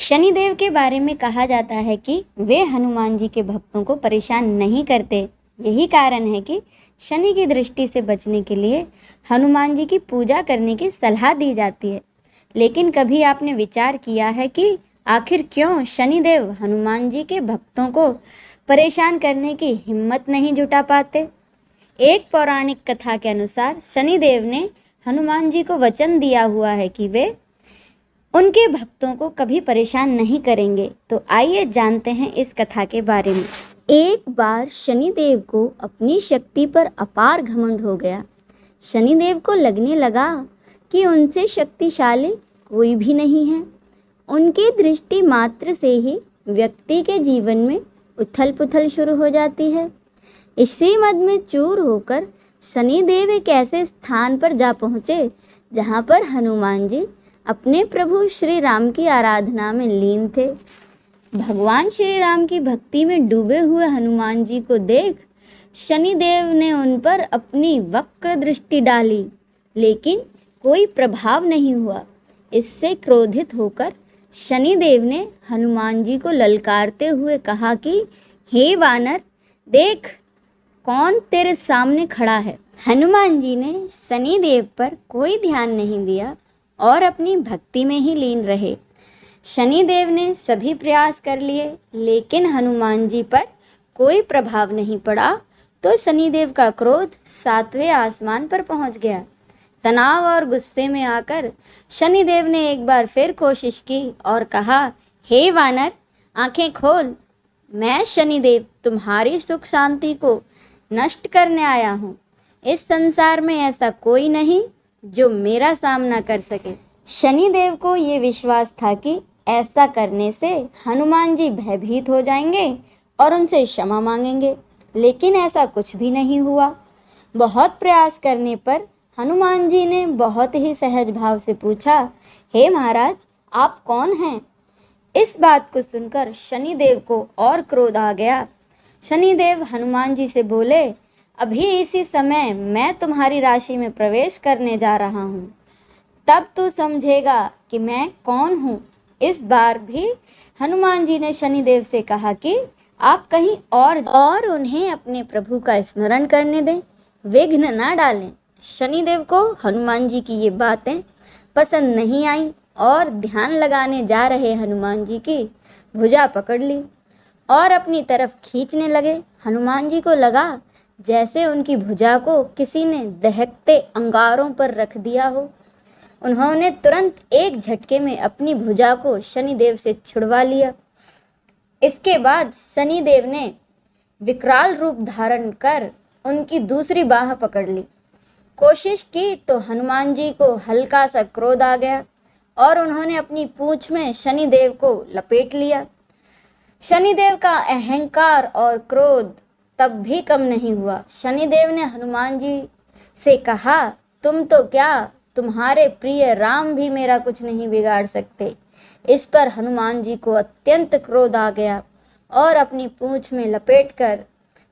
शनिदेव के बारे में कहा जाता है कि वे हनुमान जी के भक्तों को परेशान नहीं करते। यही कारण है कि शनि की दृष्टि से बचने के लिए हनुमान जी की पूजा करने की सलाह दी जाती है। लेकिन कभी आपने विचार किया है कि आखिर क्यों शनिदेव हनुमान जी के भक्तों को परेशान करने की हिम्मत नहीं जुटा पाते? एक पौराणिक कथा के अनुसार शनिदेव ने हनुमान जी को वचन दिया हुआ है कि वे उनके भक्तों को कभी परेशान नहीं करेंगे। तो आइए जानते हैं इस कथा के बारे में। एक बार शनिदेव को अपनी शक्ति पर अपार घमंड हो गया। शनिदेव को लगने लगा कि उनसे शक्तिशाली कोई भी नहीं है। उनकी दृष्टि मात्र से ही व्यक्ति के जीवन में उथल पुथल शुरू हो जाती है। इसी मद में चूर होकर शनिदेव एक ऐसे स्थान पर जा पहुँचे जहाँ पर हनुमान जी अपने प्रभु श्री राम की आराधना में लीन थे। भगवान श्री राम की भक्ति में डूबे हुए हनुमान जी को देख शनिदेव ने उन पर अपनी वक्र दृष्टि डाली, लेकिन कोई प्रभाव नहीं हुआ। इससे क्रोधित होकर शनिदेव ने हनुमान जी को ललकारते हुए कहा कि हे वानर, देख कौन तेरे सामने खड़ा है। हनुमान जी ने शनिदेव पर कोई ध्यान नहीं दिया और अपनी भक्ति में ही लीन रहे। शनिदेव ने सभी प्रयास कर लिए, लेकिन हनुमान जी पर कोई प्रभाव नहीं पड़ा। तो शनिदेव का क्रोध 7वें आसमान पर पहुंच गया। तनाव और गुस्से में आकर शनिदेव ने एक बार फिर कोशिश की और कहा, हे वानर, आंखें खोल। मैं शनिदेव तुम्हारी सुख शांति को नष्ट करने आया हूँ। इस संसार में ऐसा कोई नहीं जो मेरा सामना कर सके। शनिदेव को ये विश्वास था कि ऐसा करने से हनुमान जी भयभीत हो जाएंगे और उनसे क्षमा मांगेंगे, लेकिन ऐसा कुछ भी नहीं हुआ। बहुत प्रयास करने पर हनुमान जी ने बहुत ही सहज भाव से पूछा, हे महाराज, आप कौन हैं? इस बात को सुनकर शनिदेव को और क्रोध आ गया। शनिदेव हनुमान जी से बोले, अभी इसी समय मैं तुम्हारी राशि में प्रवेश करने जा रहा हूँ, तब तू समझेगा कि मैं कौन हूँ। इस बार भी हनुमान जी ने शनिदेव से कहा कि आप कहीं और उन्हें अपने प्रभु का स्मरण करने दें, विघ्न ना डालें। शनिदेव को हनुमान जी की ये बातें पसंद नहीं आई और ध्यान लगाने जा रहे हनुमान जी की भुजा पकड़ ली और अपनी तरफ खींचने लगे। हनुमान जी को लगा जैसे उनकी भुजा को किसी ने दहकते अंगारों पर रख दिया हो। उन्होंने तुरंत एक झटके में अपनी भुजा को शनिदेव से छुड़वा लिया। इसके बाद शनिदेव ने विकराल रूप धारण कर उनकी दूसरी बाह पकड़ ली। कोशिश की तो हनुमान जी को हल्का सा क्रोध आ गया और उन्होंने अपनी पूंछ में शनिदेव को लपेट लिया। शनिदेव का अहंकार और क्रोध तब भी कम नहीं हुआ। शनिदेव ने हनुमान जी से कहा, तुम तो क्या, तुम्हारे प्रिय राम भी मेरा कुछ नहीं बिगाड़ सकते। इस पर हनुमान जी को अत्यंत क्रोध आ गया और अपनी पूंछ में लपेटकर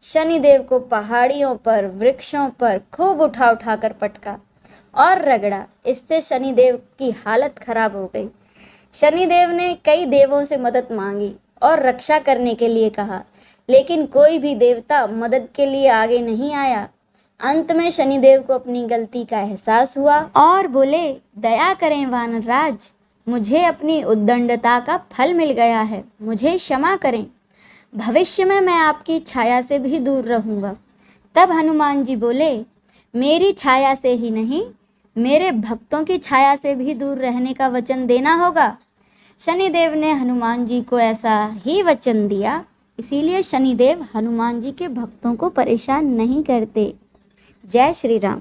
शनिदेव को पहाड़ियों पर, वृक्षों पर खूब उठा उठा कर पटका और रगड़ा। इससे शनिदेव की हालत खराब हो गई। शनिदेव ने कई देवों से मदद मांगी और रक्षा करने के लिए कहा, लेकिन कोई भी देवता मदद के लिए आगे नहीं आया। अंत में शनिदेव को अपनी गलती का एहसास हुआ और बोले, दया करें वानरराज, मुझे अपनी उद्दंडता का फल मिल गया है, मुझे क्षमा करें। भविष्य में मैं आपकी छाया से भी दूर रहूँगा। तब हनुमान जी बोले, मेरी छाया से ही नहीं, मेरे भक्तों की छाया से भी दूर रहने का वचन देना होगा। शनिदेव ने हनुमान जी को ऐसा ही वचन दिया। इसीलिए शनिदेव हनुमान जी के भक्तों को परेशान नहीं करते। जय श्री राम।